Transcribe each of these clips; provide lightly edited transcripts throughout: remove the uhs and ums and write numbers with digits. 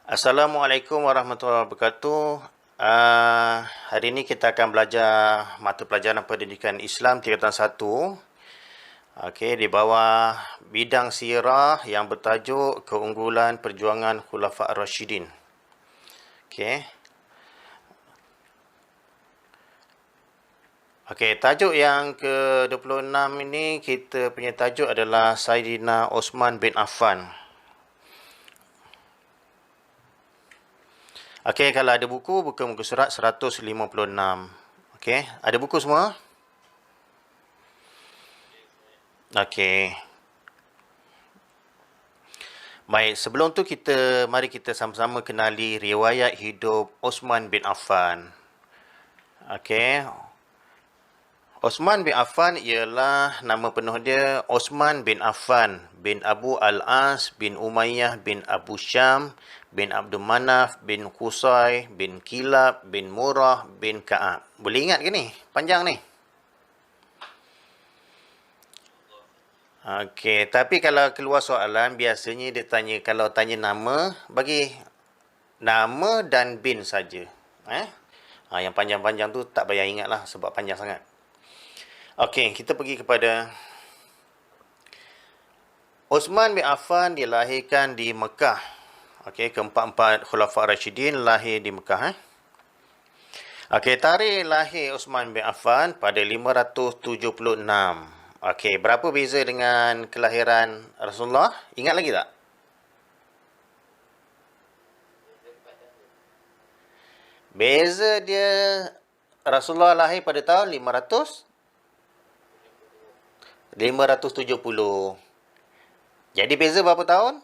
Assalamualaikum warahmatullahi wabarakatuh. Hari ini kita akan belajar mata pelajaran pendidikan Islam tingkatan 1. Okey, di bawah bidang sirah yang bertajuk Keunggulan Perjuangan Khulafa' Ar-Rasyidin. Okey. Okey, tajuk yang ke-26 ini kita punya tajuk adalah Saidina Osman bin Affan. Okey, kalau ada buku, buka muka surat 156. Okey, ada buku semua? Okey. Baik, sebelum tu mari kita sama-sama kenali riwayat hidup Osman bin Affan. Okey. Osman bin Affan ialah nama penuh dia Osman bin Affan bin Abu Al-As bin Umayyah bin Abu Syam bin Abdul Manaf bin Qusay bin Kilab bin Murrah bin Ka'ab. Boleh ingat ke ni? Panjang ni. Okey, tapi kalau keluar soalan biasanya dia tanya, kalau tanya nama, bagi nama dan bin saja. Yang panjang-panjang tu tak payah ingat lah sebab panjang sangat. Okey, kita pergi kepada Osman bin Affan dilahirkan di Mekah. Okey, keempat-empat Khulafa' Rasyidin lahir di Mekah. Okey, tarikh lahir Osman bin Affan pada 576. Okey, berapa beza dengan kelahiran Rasulullah? Ingat lagi tak? Beza dia, Rasulullah lahir pada tahun 570. Jadi beza berapa tahun?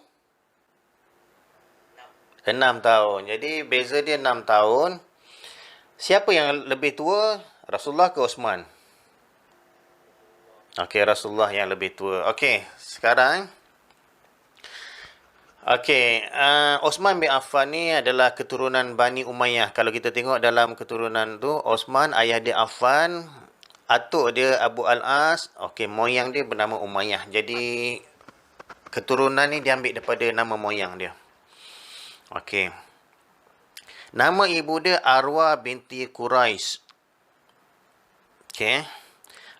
6 tahun. Jadi beza dia 6 tahun. Siapa yang lebih tua? Rasulullah ke Osman? Okey, Rasulullah yang lebih tua. Okey, sekarang Osman bin Affan ni adalah keturunan Bani Umayyah. Kalau kita tengok dalam keturunan tu, Osman, ayah dia Affan, atuk dia Abu Al-As, okey, moyang dia bernama Umayyah. Jadi keturunan ni diambil daripada nama moyang dia. Okey. Nama ibu dia Arwah binti Quraisy. Okey.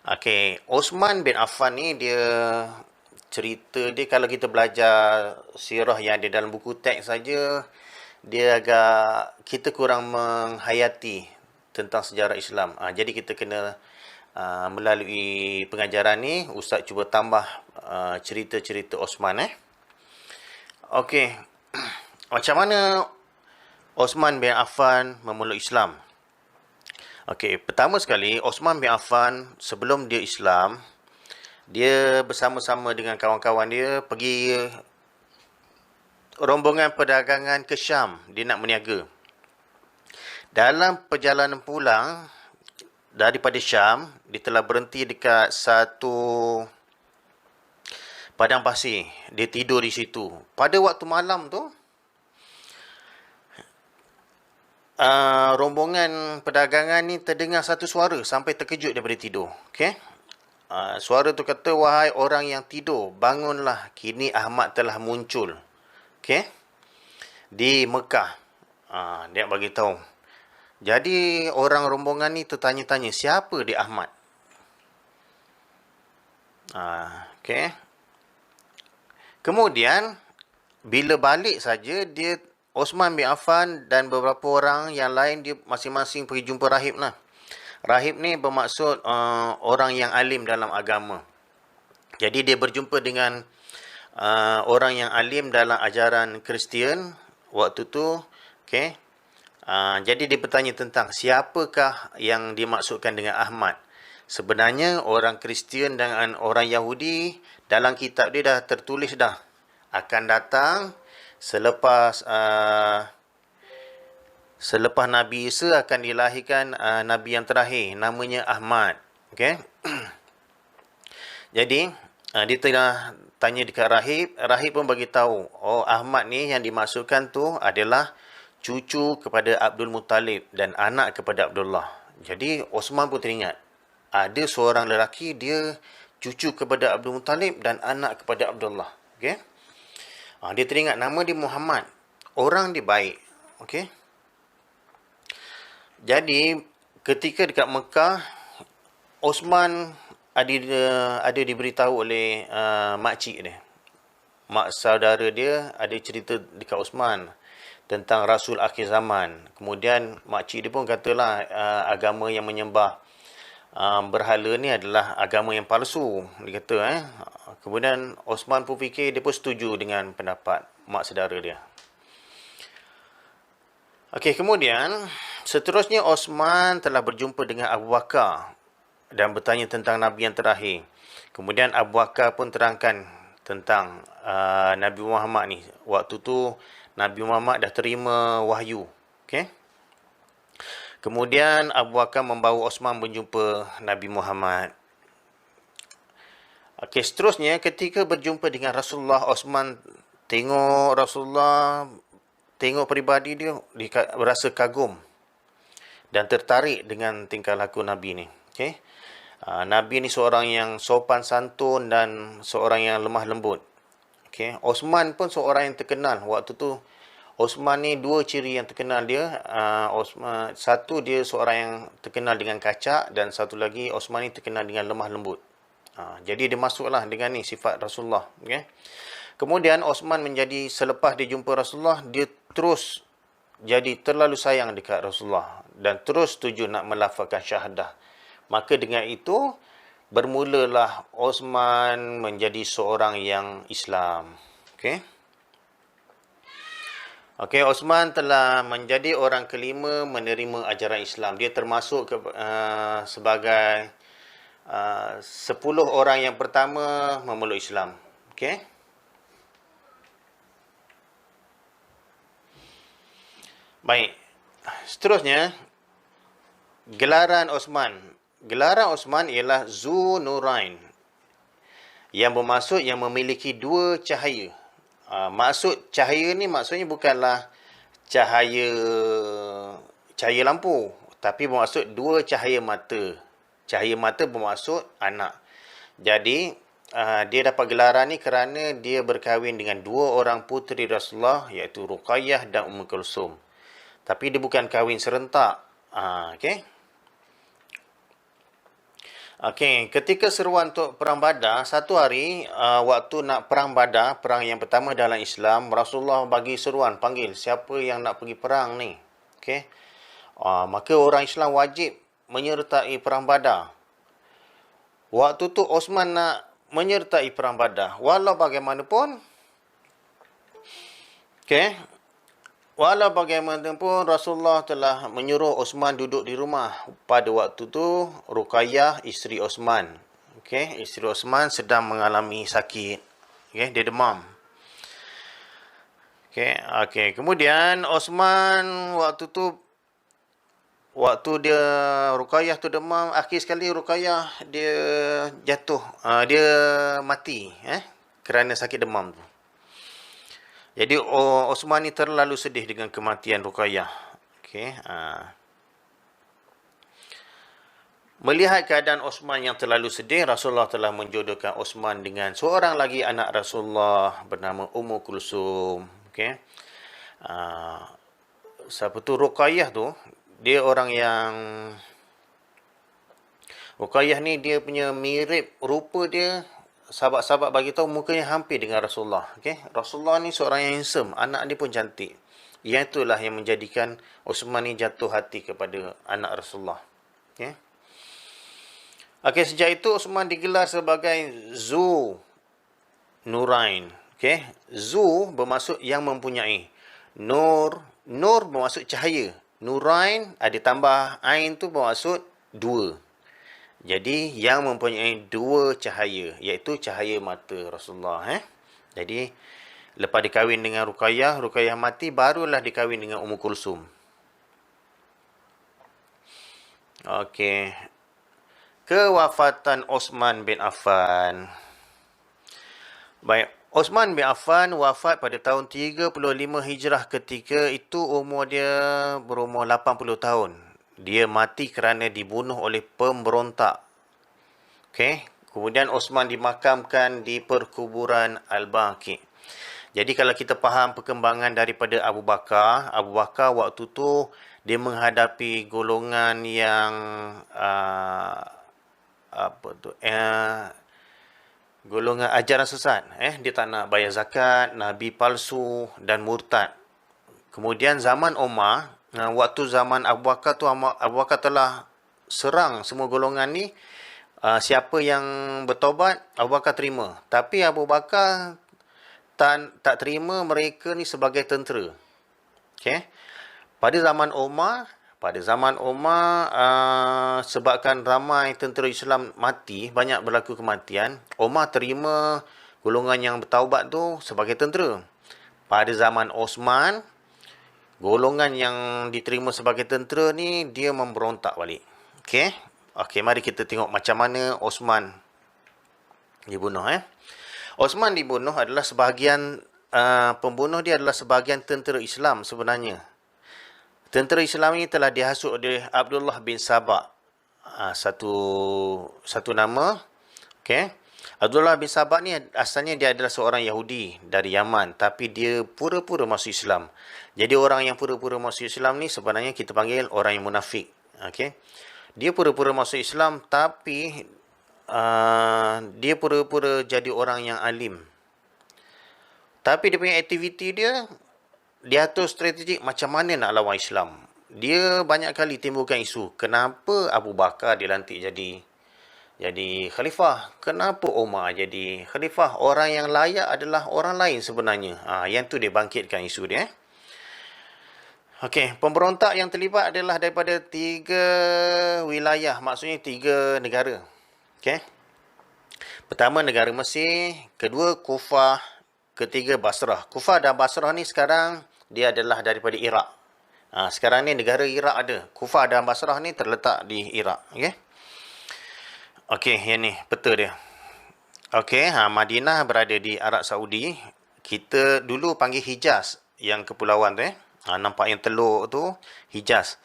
Okey, Osman bin Affan ni dia cerita dia, kalau kita belajar sirah yang ada dalam buku teks saja, dia agak kita kurang menghayati tentang sejarah Islam. Jadi kita kena melalui pengajaran ni ustaz cuba tambah cerita-cerita Osman. Okey. Macam mana Osman bin Affan memeluk Islam? Okey, pertama sekali Osman bin Affan sebelum dia Islam, dia bersama-sama dengan kawan-kawan dia pergi rombongan perdagangan ke Syam. Dia nak berniaga. Dalam perjalanan pulang daripada Syam, dia telah berhenti dekat satu padang pasir. Dia tidur di situ. Pada waktu malam tu, rombongan perdagangan ni terdengar satu suara sampai terkejut daripada tidur. Okey. Suara tu kata, "Wahai orang yang tidur, bangunlah, kini Ahmad telah muncul." Okey. Di Mekah. Dia bagi tahu. Jadi orang rombongan ni tertanya-tanya, siapa dia Ahmad? Okey. Kemudian bila balik saja, dia Osman bin Affan dan beberapa orang yang lain, dia masing-masing pergi jumpa rahib lah. Rahib ni bermaksud orang yang alim dalam agama. Jadi dia berjumpa dengan orang yang alim dalam ajaran Kristian waktu tu. Okey. Jadi dia bertanya tentang siapakah yang dimaksudkan dengan Ahmad. Sebenarnya orang Kristian dan orang Yahudi dalam kitab dia dah tertulis dah akan datang selepas Nabi Isa akan dilahirkan Nabi yang terakhir, namanya Ahmad. Okey. Jadi dia telah tanya dekat rahib. Rahib pun bagi tahu, oh, Ahmad ni yang dimaksudkan tu adalah cucu kepada Abdul Muttalib dan anak kepada Abdullah. Jadi Osman pun teringat, ada seorang lelaki dia cucu kepada Abdul Muttalib dan anak kepada Abdullah. Okey. Dia teringat nama dia Muhammad. orang dia baik. Okey. Jadi ketika dekat Mekah, Osman ada diberitahu oleh makcik dia. Mak saudara dia ada cerita dekat Osman tentang Rasul akhir zaman. Kemudian makcik dia pun katalah agama yang menyembah berhala ni adalah agama yang palsu. Dia kata Kemudian Osman pun fikir, dia pun setuju dengan pendapat mak saudara dia. Okey, kemudian seterusnya Osman telah berjumpa dengan Abu Bakar dan bertanya tentang Nabi yang terakhir. Kemudian Abu Bakar pun terangkan tentang Nabi Muhammad ni. Waktu tu Nabi Muhammad dah terima wahyu. Okey. Kemudian Abu Bakar membawa Osman berjumpa Nabi Muhammad. Okey, seterusnya ketika berjumpa dengan Rasulullah, Osman tengok Rasulullah, tengok peribadi dia berasa kagum dan tertarik dengan tingkah laku Nabi ni. Okey. Nabi ni seorang yang sopan santun dan seorang yang lemah lembut. Okay. Osman pun seorang yang terkenal. Waktu tu Osman ni dua ciri yang terkenal dia. Osman, satu dia seorang yang terkenal dengan kacak dan satu lagi Osman ni terkenal dengan lemah lembut. Jadi dia masuklah dengan ni sifat Rasulullah. Okay. Kemudian Osman menjadi, selepas dia jumpa Rasulullah, dia terus jadi terlalu sayang dekat Rasulullah dan terus setuju nak melafazkan syahadah. Maka dengan itu, bermulalah Osman menjadi seorang yang Islam. Okey. Okey, Osman telah menjadi orang kelima menerima ajaran Islam. Dia termasuk sebagai 10 orang yang pertama memeluk Islam. Okey. Baik. Seterusnya, gelaran Osman. Gelaran Osman ialah Zu Nurain, yang bermaksud yang memiliki dua cahaya. Maksud cahaya ni maksudnya bukanlah cahaya lampu, tapi bermaksud dua cahaya mata. Cahaya mata bermaksud anak. Jadi dia dapat gelaran ni kerana dia berkahwin dengan dua orang puteri Rasulullah, iaitu Ruqayyah dan Ummu Kulsum. Tapi dia bukan kahwin serentak. Okey. Okey, ketika seruan untuk perang Badar, satu hari waktu nak perang Badar, perang yang pertama dalam Islam, Rasulullah bagi seruan, panggil siapa yang nak pergi perang ni. Okey. Maka orang Islam wajib menyertai perang Badar. Waktu tu Osman nak menyertai perang Badar. Walau bagaimanapun, okey, walau bagaimanapun Rasulullah telah menyuruh Osman duduk di rumah. Pada waktu tu Ruqayyah, isteri Osman, okey, isteri Osman sedang mengalami sakit. Okey, dia demam. Okey, kemudian Osman waktu dia Ruqayyah tu demam, akhir sekali Ruqayyah dia jatuh, dia mati kerana sakit demam tu. Jadi Osman ni terlalu sedih dengan kematian Ruqayyah. Okey. Melihat keadaan Osman yang terlalu sedih, Rasulullah telah menjodohkan Osman dengan seorang lagi anak Rasulullah bernama Ummu Kulsum. Okey. Siapa tu Ruqayyah tu? Dia orang yang Ruqayyah ni dia punya mirip rupa dia. Sahabat-sahabat bagi tahu mukanya hampir dengan Rasulullah. Okey, Rasulullah ni seorang yang handsome, anak dia pun cantik. Yang itulah yang menjadikan Osman ni jatuh hati kepada anak Rasulullah. Okey. Okey, sejak itu Osman digelar sebagai Zu Nurain. Okey, Zu bermaksud yang mempunyai. Nur bermaksud cahaya. Nurain ada tambah ain tu bermaksud dua. Jadi yang mempunyai dua cahaya, iaitu cahaya mata Rasulullah. Jadi lepas dikahwin dengan Ruqayyah mati, barulah dikahwin dengan Ummu Kulsum. Okey. Kewafatan Osman bin Affan. Baik, Osman bin Affan wafat pada tahun 35 Hijrah. Ketika itu umur dia berumur 80 tahun. Dia mati kerana dibunuh oleh pemberontak. Okey. Kemudian Osman dimakamkan di perkuburan Al-Baqi. Jadi kalau kita faham perkembangan daripada Abu Bakar waktu tu dia menghadapi golongan yang uh, apa tu golongan ajaran sesat. Dia tak nak bayar zakat, nabi palsu dan murtad. Kemudian zaman Umar, waktu zaman Abu Bakar tu Abu Bakar telah serang semua golongan ni. Siapa yang bertobat, Abu Bakar terima. Tapi Abu Bakar tak terima mereka ni sebagai tentera. Okay? Pada zaman Umar, sebabkan ramai tentera Islam mati, banyak berlaku kematian, Umar terima golongan yang bertaubat tu sebagai tentera. Pada zaman Osman, golongan yang diterima sebagai tentera ni dia memberontak balik. Okey, mari kita tengok macam mana Osman dibunuh. Osman dibunuh adalah sebahagian pembunuh dia adalah sebahagian tentera Islam sebenarnya. Tentera Islam ini telah dihasut oleh Abdullah bin Sabah. Satu nama. Okey. Abdullah bin Sabah ni asalnya dia adalah seorang Yahudi dari Yaman, tapi dia pura-pura masuk Islam. Jadi orang yang pura-pura masuk Islam ni sebenarnya kita panggil orang yang munafik. Okey. Dia pura-pura masuk Islam tapi dia pura-pura jadi orang yang alim. Tapi dia punya aktiviti dia atur strategik macam mana nak lawan Islam. Dia banyak kali timbulkan isu, kenapa Abu Bakar dilantik jadi khalifah? Kenapa Umar jadi khalifah? Orang yang layak adalah orang lain sebenarnya. Yang tu dia bangkitkan isu dia. Okey, pemberontak yang terlibat adalah daripada 3 wilayah, maksudnya 3 negara. Okey. Pertama negara Mesir, kedua Kufah, ketiga Basrah. Kufah dan Basrah ni sekarang dia adalah daripada Iraq. Sekarang ni negara Iraq ada. Kufah dan Basrah ni terletak di Iraq. Okey. Okey, yang ni peta dia. Okey, Madinah berada di Arab Saudi. Kita dulu panggil Hijaz yang kepulauan tu nampak yang teluk tu Hijaz.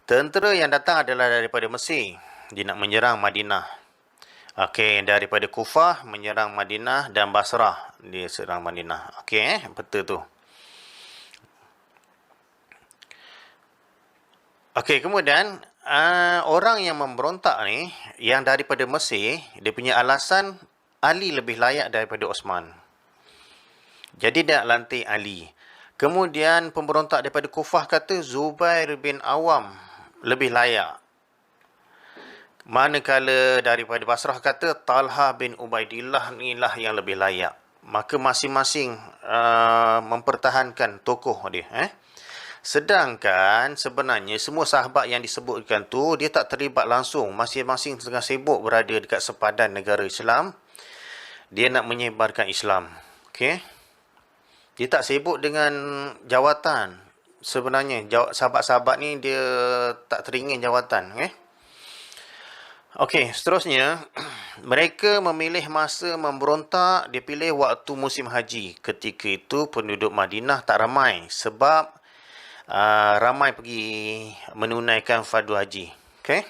Tentera yang datang adalah daripada Mesir. Dia nak menyerang Madinah. Okey, daripada Kufah menyerang Madinah dan Basrah dia serang Madinah. Okey, peta tu. Okey, kemudian orang yang memberontak ni yang daripada Mesir, dia punya alasan Ali lebih layak daripada Osman. Jadi dia nak lantik Ali. Kemudian pemberontak daripada Kufah kata Zubair bin Awam lebih layak. Manakala daripada Basrah kata Talha bin Ubaidillah inilah yang lebih layak. Maka masing-masing mempertahankan tokoh dia. Sedangkan sebenarnya semua sahabat yang disebutkan tu dia tak terlibat langsung. Masing-masing tengah sibuk berada dekat sepadan negara Islam. Dia nak menyebarkan Islam. Okey. Dia tak sibuk dengan jawatan. Sebenarnya sahabat-sahabat ni dia tak teringin jawatan. Okey, seterusnya mereka memilih masa memberontak, dia pilih waktu musim haji. Ketika itu penduduk Madinah tak ramai sebab ramai pergi menunaikan fardu haji. Okey.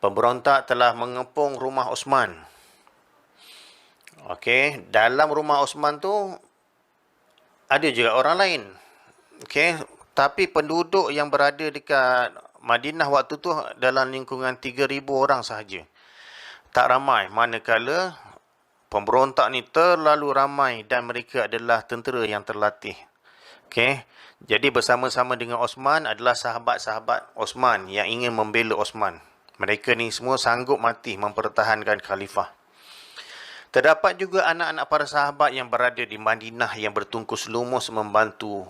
Pemberontak telah mengepung rumah Osman. Okey, dalam rumah Osman tu ada juga orang lain. Okey, tapi penduduk yang berada dekat Madinah waktu tu dalam lingkungan 3,000 orang sahaja. Tak ramai, manakala pemberontak ni terlalu ramai dan mereka adalah tentera yang terlatih. Okey, jadi bersama-sama dengan Osman adalah sahabat-sahabat Osman yang ingin membela Osman. Mereka ni semua sanggup mati mempertahankan khalifah. Terdapat juga anak-anak para sahabat yang berada di Madinah yang bertungkus lumus membantu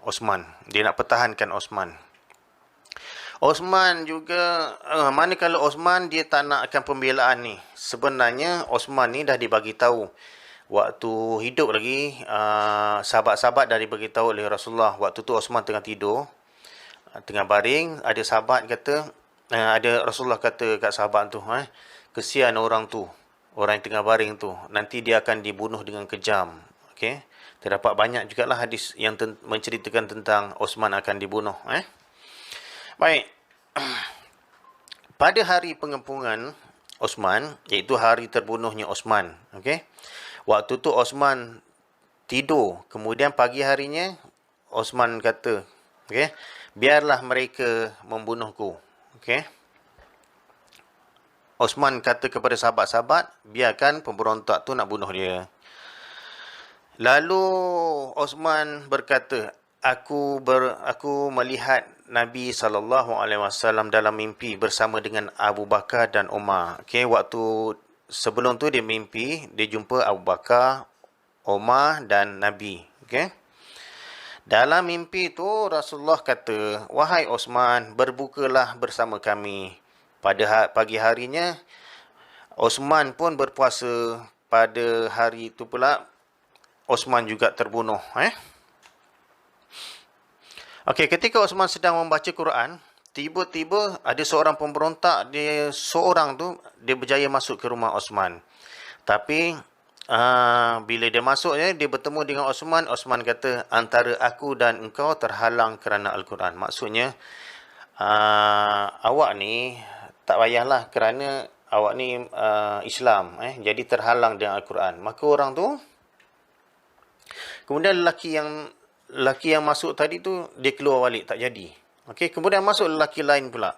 Osman. Dia nak pertahankan Osman. Osman juga, manakala Osman dia tak nak akan pembelaan ni. Sebenarnya Osman ni dah dibagi tahu. Waktu hidup lagi, sahabat-sahabat dah dibagi tahu oleh Rasulullah. Waktu tu Osman tengah tidur, tengah baring. Ada sahabat kata, ada Rasulullah kata kat sahabat tu, kesian orang tu. Orang yang tengah baring tu, nanti dia akan dibunuh dengan kejam. Okey. Terdapat banyak jugalah hadis yang menceritakan tentang Osman akan dibunuh. Baik. Pada hari pengepungan Osman, iaitu hari terbunuhnya Osman. Okey. Waktu tu Osman tidur. Kemudian pagi harinya Osman kata, okey, biarlah mereka membunuhku. Okey. Osman kata kepada sahabat-sahabat, biarkan pemberontak tu nak bunuh dia. Lalu Osman berkata, aku melihat Nabi SAW dalam mimpi bersama dengan Abu Bakar dan Umar. Okey, waktu sebelum tu dia mimpi, dia jumpa Abu Bakar, Umar dan Nabi. Okey. Dalam mimpi tu Rasulullah kata, wahai Osman, berbukalah bersama kami. Pada pagi harinya Osman pun berpuasa. Pada hari itu pula Osman juga terbunuh. Okey, ketika Osman sedang membaca Quran, tiba-tiba ada seorang pemberontak, dia berjaya masuk ke rumah Osman. Tapi bila dia masuk, dia bertemu dengan Osman. Osman kata, antara aku dan engkau terhalang kerana Al-Quran. Maksudnya, awak ni tak payahlah kerana awak ni Islam. Jadi terhalang dengan Al-Quran. Maka orang tu, kemudian lelaki yang masuk tadi tu, dia keluar balik, tak jadi. Okey, kemudian masuk lelaki lain pula.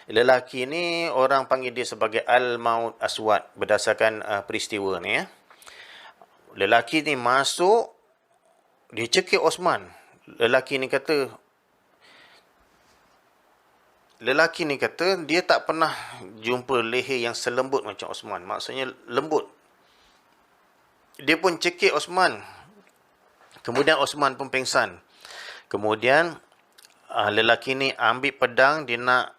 Lelaki ni orang panggil dia sebagai Al-Maut Aswad berdasarkan peristiwa ni. Lelaki ni masuk, dia cekik Osman. Lelaki ni kata dia tak pernah jumpa leher yang selembut macam Osman. Maksudnya lembut. Dia pun cekik Osman. Kemudian Osman pun pengsan. Kemudian lelaki ni ambil pedang, dia nak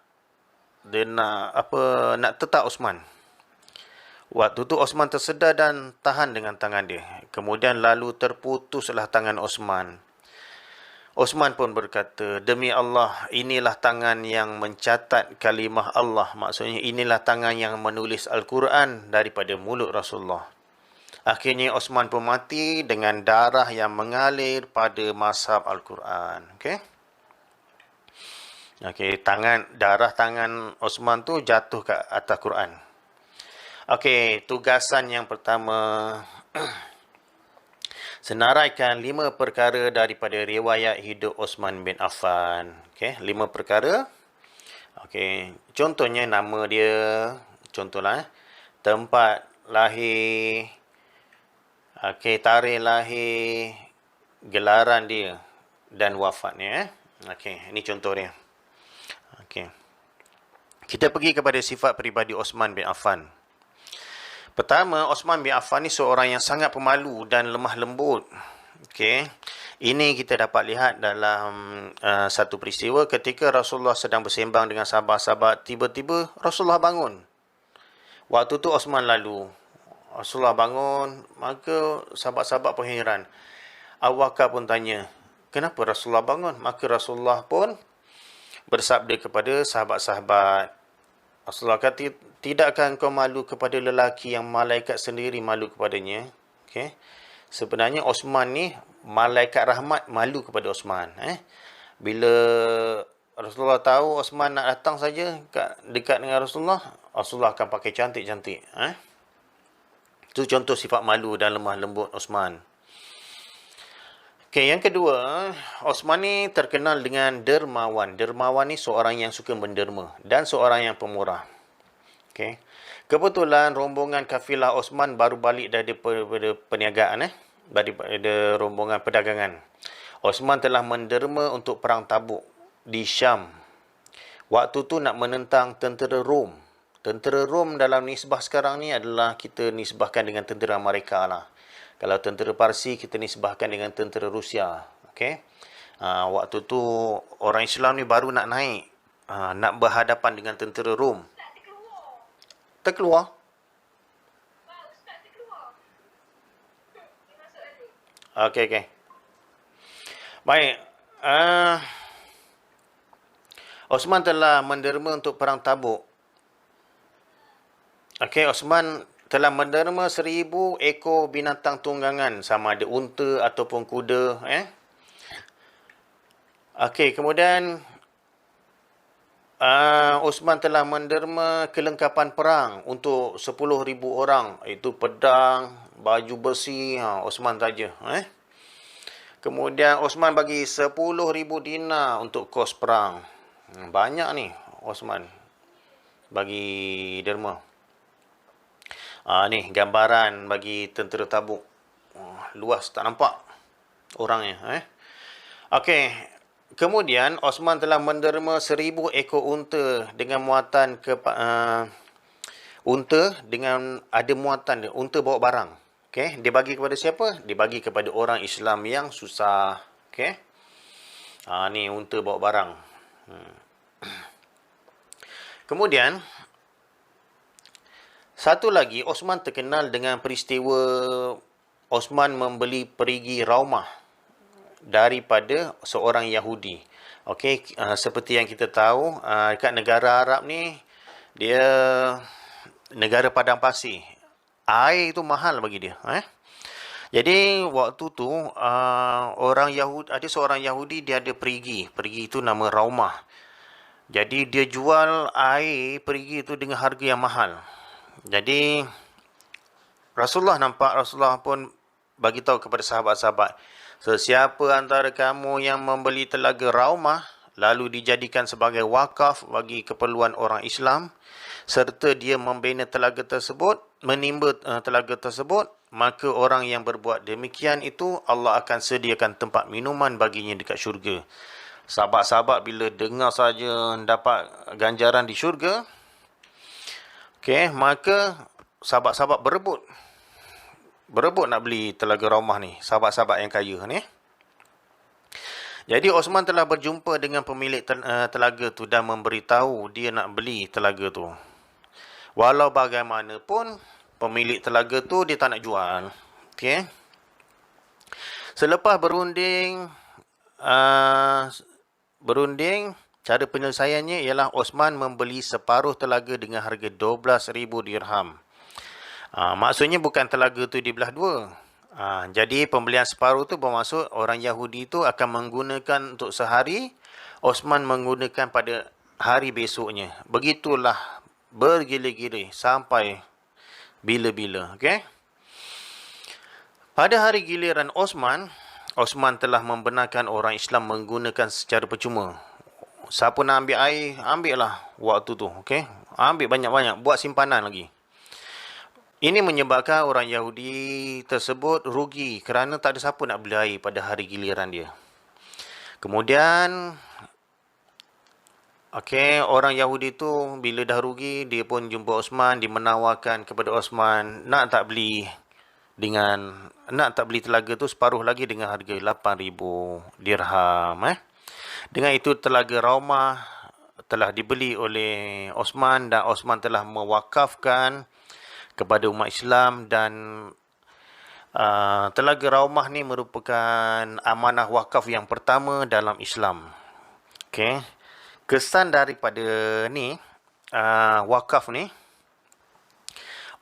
tetak Osman. Waktu tu Osman tersedar dan tahan dengan tangan dia. Kemudian lalu terputuslah tangan Osman. Osman pun berkata, demi Allah, inilah tangan yang mencatat kalimah Allah. Maksudnya inilah tangan yang menulis Al-Quran daripada mulut Rasulullah. Akhirnya Osman pun mati dengan darah yang mengalir pada mazhab Al-Quran. Okey. Okey, darah tangan Osman tu jatuh ke atas Quran. Okey, tugasan yang pertama, senaraikan 5 perkara daripada riwayat hidup Osman bin Affan. Okey, 5 perkara. Okey, contohnya nama dia, contohlah tempat lahir, okey, tarikh lahir, gelaran dia dan wafatnya. Okey, ini contoh dia. Okey. Kita pergi kepada sifat peribadi Osman bin Affan. Pertama, Osman bin Affan ni seorang yang sangat pemalu dan lemah lembut. Okey. Ini kita dapat lihat dalam satu peristiwa ketika Rasulullah sedang bersembang dengan sahabat-sahabat, tiba-tiba Rasulullah bangun. Waktu tu Osman lalu. Rasulullah bangun, maka sahabat-sahabat pun heran. Abu Bakar pun tanya, kenapa Rasulullah bangun? Maka Rasulullah pun bersabda kepada sahabat-sahabat, Rasulullah kata, tidakkah engkau malu kepada lelaki yang malaikat sendiri malu kepadanya? Okay. Sebenarnya Osman ni, malaikat rahmat malu kepada Osman. Bila Rasulullah tahu Osman nak datang saja dekat dengan Rasulullah, Rasulullah akan pakai cantik-cantik. Itu contoh sifat malu dan lemah lembut Osman. Okey, yang kedua, Osman ni terkenal dengan dermawan. Dermawan ni seorang yang suka menderma dan seorang yang pemurah. Okey. Kebetulan rombongan kafilah Osman baru balik daripada perniagaan, daripada rombongan perdagangan. Osman telah menderma untuk perang Tabuk di Syam. Waktu tu nak menentang tentera Rom. Tentera Rom dalam nisbah sekarang ni adalah kita nisbahkan dengan tentera Amerika lah. Kalau tentera Parsi, kita nisbahkan dengan tentera Rusia. Okay? Waktu tu, orang Islam ni baru nak naik. Nak berhadapan dengan tentera Rom. Terkeluar? Okay. Baik. Osman telah menderma untuk perang Tabuk. Okay, Osman telah menderma 1000 ekor binatang tunggangan, sama ada unta ataupun kuda. Okey, kemudian Osman telah menderma kelengkapan perang untuk 10,000 orang. Itu pedang, baju besi, Osman saja. Kemudian Osman bagi 10,000 dinar untuk kos perang. Banyak ni Osman bagi derma. Ni gambaran bagi tentera Tabuk. Luas tak nampak orangnya. Okey. Kemudian Osman telah menderma 1,000 ekor unta dengan muatan unta dengan ada muatan dia. Unta bawa barang. Okey, dia bagi kepada siapa? Dia bagi kepada orang Islam yang susah. Okey. Ni unta bawa barang. Kemudian satu lagi, Osman terkenal dengan peristiwa Osman membeli perigi Raumah daripada seorang Yahudi. Okey, seperti yang kita tahu, dekat negara Arab ni, dia negara padang pasir. Air itu mahal bagi dia. Jadi, waktu tu, ada seorang Yahudi, dia ada perigi. Perigi itu nama Raumah. Jadi, dia jual air perigi itu dengan harga yang mahal. Jadi, Rasulullah pun bagi tahu kepada sahabat-sahabat, sesiapa antara kamu yang membeli telaga Raumah lalu dijadikan sebagai wakaf bagi keperluan orang Islam serta dia membina telaga tersebut, menimba telaga tersebut, maka orang yang berbuat demikian itu Allah akan sediakan tempat minuman baginya dekat syurga. Sahabat-sahabat bila dengar saja dapat ganjaran di syurga, maka sahabat-sahabat berebut nak beli telaga Raumah ni, sahabat-sahabat yang kaya ni. Jadi Osman telah berjumpa dengan pemilik telaga tu dan memberitahu dia nak beli telaga tu. Walau bagaimanapun pemilik telaga tu dia tak nak jual. Okey. Selepas berunding, cara penyelesaiannya ialah Osman membeli separuh telaga dengan harga 12,000 dirham. Maksudnya bukan telaga tu dibelah dua. Jadi pembelian separuh tu bermaksud orang Yahudi tu akan menggunakan untuk sehari, Osman menggunakan pada hari besoknya. Begitulah bergila-gila sampai bila-bila. Okey. Pada hari giliran Osman telah membenarkan orang Islam menggunakan secara percuma. Siapa nak ambil air, ambil lah waktu tu. Okey. Ambil banyak-banyak, buat simpanan lagi. Ini menyebabkan orang Yahudi tersebut rugi kerana tak ada siapa nak beli air pada hari giliran dia. Kemudian, orang Yahudi tu bila dah rugi, dia pun jumpa Osman, dia menawarkan kepada Osman nak tak beli telaga tu separuh lagi dengan harga 8,000 dirham. Dengan itu telaga Raumah telah dibeli oleh Osman dan Osman telah mewakafkan kepada umat Islam dan telaga Raumah ni merupakan amanah wakaf yang pertama dalam Islam. Okey. Kesan daripada ni wakaf ni,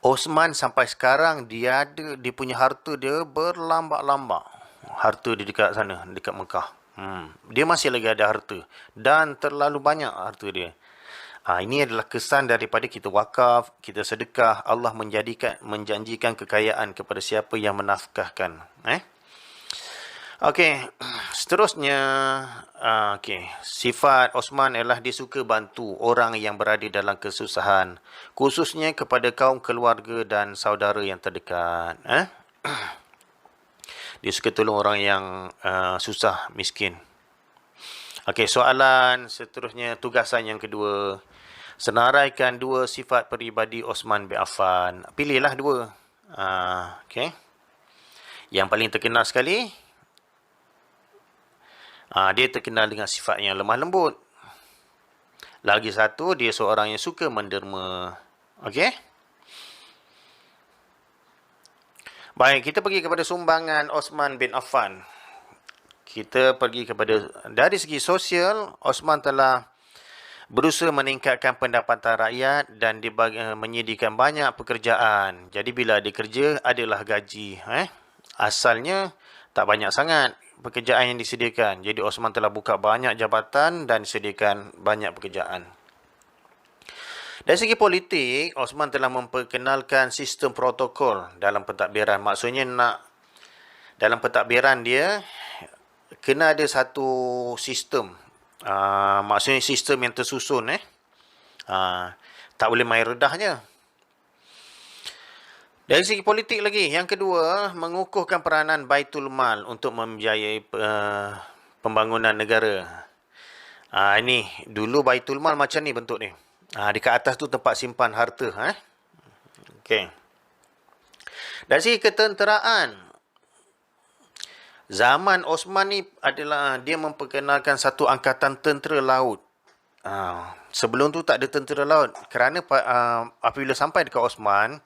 Osman sampai sekarang dia punya harta dia berlambak-lambak. Harta dia dekat sana, dekat Mekah. Dia masih lagi ada harta dan terlalu banyak harta dia. Ini adalah kesan daripada kita wakaf, kita sedekah, Allah menjanjikan kekayaan kepada siapa yang menafkahkan. Seterusnya, sifat Osman ialah dia suka bantu orang yang berada dalam kesusahan, khususnya kepada kaum keluarga dan saudara yang terdekat. Dia suka tolong orang yang susah, miskin. Soalan seterusnya, tugasan yang kedua. Senaraikan dua sifat peribadi Osman bin Affan. Pilihlah dua. Yang paling terkenal sekali, dia terkenal dengan sifat yang lemah lembut. Lagi satu, dia seorang yang suka menderma. Baik, kita pergi kepada sumbangan Osman bin Affan. Dari segi sosial, Osman telah berusaha meningkatkan pendapatan rakyat dan menyediakan banyak pekerjaan. Jadi bila ada kerja, adalah gaji. Asalnya tak banyak sangat pekerjaan yang disediakan. Jadi Osman telah buka banyak jabatan dan disediakan banyak pekerjaan. Dari segi politik, Osman telah memperkenalkan sistem protokol dalam pentadbiran. Maksudnya dalam pentadbiran dia kena ada satu sistem. Maksudnya sistem yang tersusun. Tak boleh main redahnya. Dari segi politik lagi, yang kedua, mengukuhkan peranan Baitul Mal untuk membiayai pembangunan negara. Ini dulu Baitul Mal macam ni bentuk ni. Dekat atas tu tempat simpan harta. Okey. Dari segi ketenteraan, zaman Osman ni adalah dia memperkenalkan satu angkatan tentera laut. Sebelum tu tak ada tentera laut. Kerana apabila sampai dekat Osman,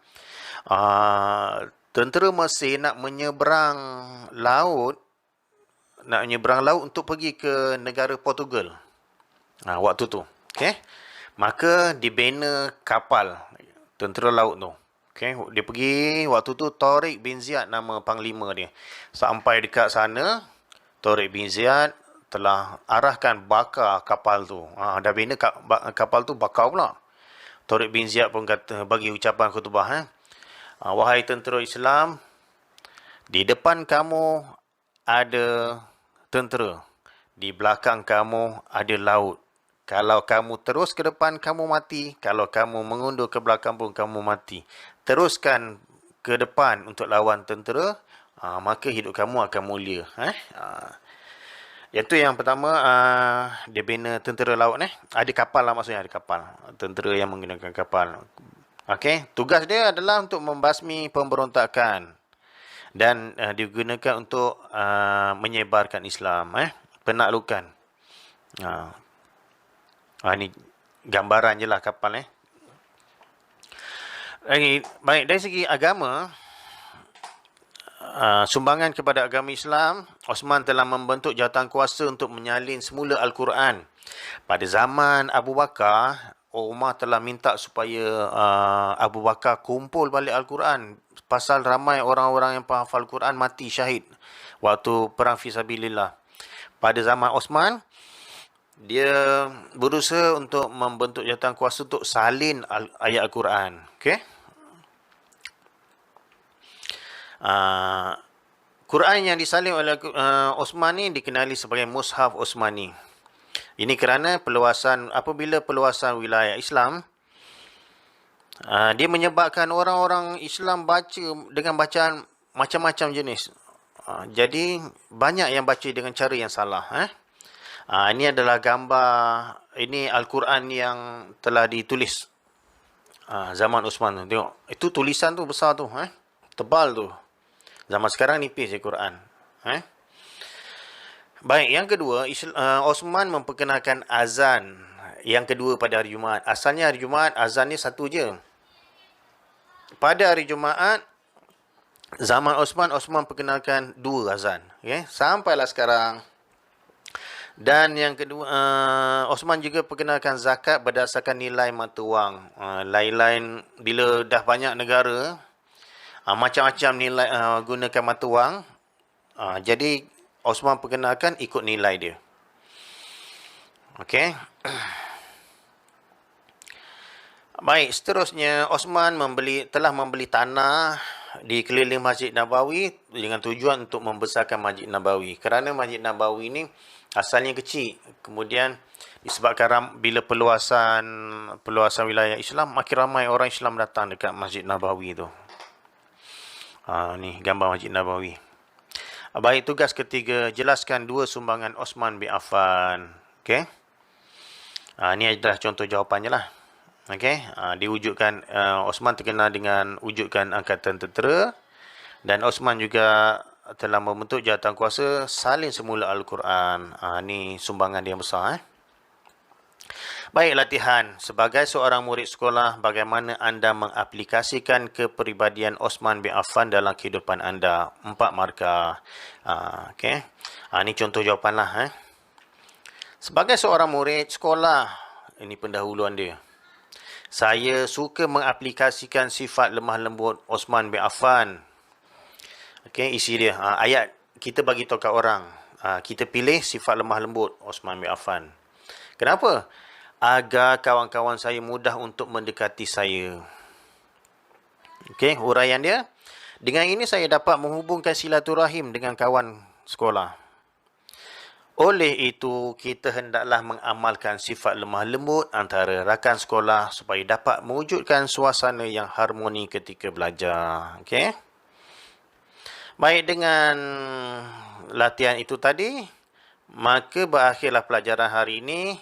tentera Mesir nak menyeberang laut untuk pergi ke negara Portugal. Waktu tu. Okay. Maka dibina kapal tentera laut tu. Okay. Dia pergi, waktu tu Tariq bin Ziyad nama panglima dia. Sampai dekat sana, Tariq bin Ziyad telah arahkan bakar kapal tu. Dah bina kapal tu bakar pula. Tariq bin Ziyad pun kata, bagi ucapan khutbah. Wahai tentera Islam, di depan kamu ada tentera. Di belakang kamu ada laut. Kalau kamu terus ke depan, kamu mati. Kalau kamu mengundur ke belakang pun, kamu mati. Teruskan ke depan untuk lawan tentera, maka hidup kamu akan mulia. Itu yang pertama, dia bina tentera laut. Ada kapal lah maksudnya, ada kapal. Tentera yang menggunakan kapal. Okey, tugas dia adalah untuk membasmi pemberontakan dan digunakan untuk menyebarkan Islam, penaklukan. Ini gambaran je lah kapal. Baik, dari segi agama, sumbangan kepada agama Islam, Osman telah membentuk jawatan kuasa untuk menyalin semula Al-Quran. Pada zaman Abu Bakar, Umar telah minta supaya Abu Bakar kumpul balik Al-Quran. Pasal ramai orang-orang yang hafal Al-Quran mati syahid waktu perang fisabilillah. Pada zaman Osman, dia berusaha untuk membentuk jawatan kuasa untuk salin ayat Al-Quran. Okay? Quran yang disalin oleh Osman ni dikenali sebagai Mushaf Osmani. Ini kerana apabila perluasan wilayah Islam, dia menyebabkan orang-orang Islam baca dengan bacaan macam-macam jenis. Jadi, banyak yang baca dengan cara yang salah. Ini adalah gambar, ini Al-Quran yang telah ditulis zaman Osman tu. Tengok, itu tulisan tu besar tu. Tebal tu. Zaman sekarang nipis je Quran. Baik, yang kedua, Osman memperkenalkan azan yang kedua pada hari Jumaat. Asalnya hari Jumaat, azan ni satu je. Pada hari Jumaat, zaman Osman perkenalkan dua azan. Okay? Sampailah sekarang. Dan yang kedua, Osman juga perkenalkan zakat berdasarkan nilai mata wang. Lain-lain, bila dah banyak negara, macam-macam nilai gunakan mata wang. Jadi, Osman perkenalkan ikut nilai dia. Okey. Baik, seterusnya Osman telah membeli tanah di keliling Masjid Nabawi dengan tujuan untuk membesarkan Masjid Nabawi. Kerana Masjid Nabawi ni asalnya kecil. Kemudian disebabkan bila perluasan wilayah Islam, makin ramai orang Islam datang dekat Masjid Nabawi tu. Ni gambar Masjid Nabawi. Baik, tugas ketiga, jelaskan dua sumbangan Osman bin Affan. Okey. Ini adalah contoh jawapannya lah. Okey. Diwujudkan, Osman terkenal dengan wujudkan angkatan tentera. Dan Osman juga telah membentuk jawatan kuasa salin semula Al-Quran. Ini sumbangan dia yang besar. Baik, latihan. Sebagai seorang murid sekolah, bagaimana anda mengaplikasikan kepribadian Osman bin Affan dalam kehidupan anda? 4 markah. Okey. Ini contoh jawapan lah. Sebagai seorang murid sekolah, ini pendahuluan dia. Saya suka mengaplikasikan sifat lemah lembut Osman bin Affan. Okey, isi dia. Ayat kita bagi tahu kat orang. Kita pilih sifat lemah lembut Osman bin Affan. Kenapa? agar kawan-kawan saya mudah untuk mendekati saya. Okey, huraian dia. Dengan ini saya dapat menghubungkan silaturahim dengan kawan sekolah. Oleh itu, kita hendaklah mengamalkan sifat lemah lembut antara rakan sekolah supaya dapat mewujudkan suasana yang harmoni ketika belajar. Okey. Baik, dengan latihan itu tadi, maka berakhirlah pelajaran hari ini.